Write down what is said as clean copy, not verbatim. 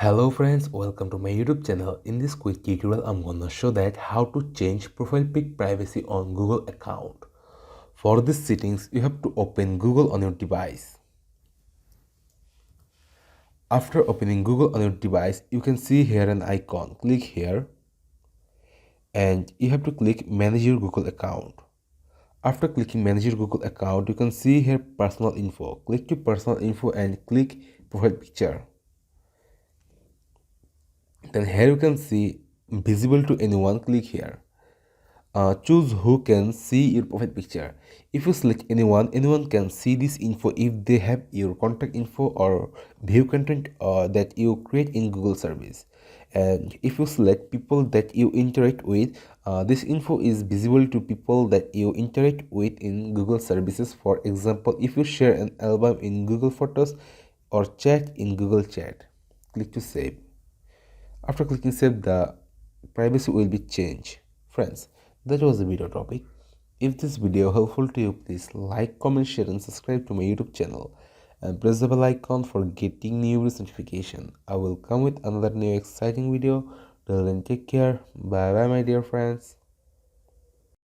Hello friends, welcome to my YouTube channel. In this quick tutorial, I'm gonna show that how to change profile pic privacy on Google account. For these settings, you have to open Google on your device. After opening Google on your device, you can see here an icon. Click here and you have to click manage your Google account. After clicking manage your Google account, you can see here personal info. Click to personal info and click profile picture. Then here you can see visible to anyone. Click here. Choose who can see your profile picture. If you select anyone can see this info if they have your contact info or view content that you create in Google service. And if you select people that you interact with, this info is visible to people that you interact with in Google services. For example, if you share an album in Google Photos or chat in Google Chat, click to save. After clicking save, the privacy will be changed. Friends, that was the video topic. If this video helpful to you, please like, comment, share and subscribe to my YouTube channel and press the bell icon for getting new videos notification. I will come with another new exciting video. Till then, take care. Bye bye my dear friends.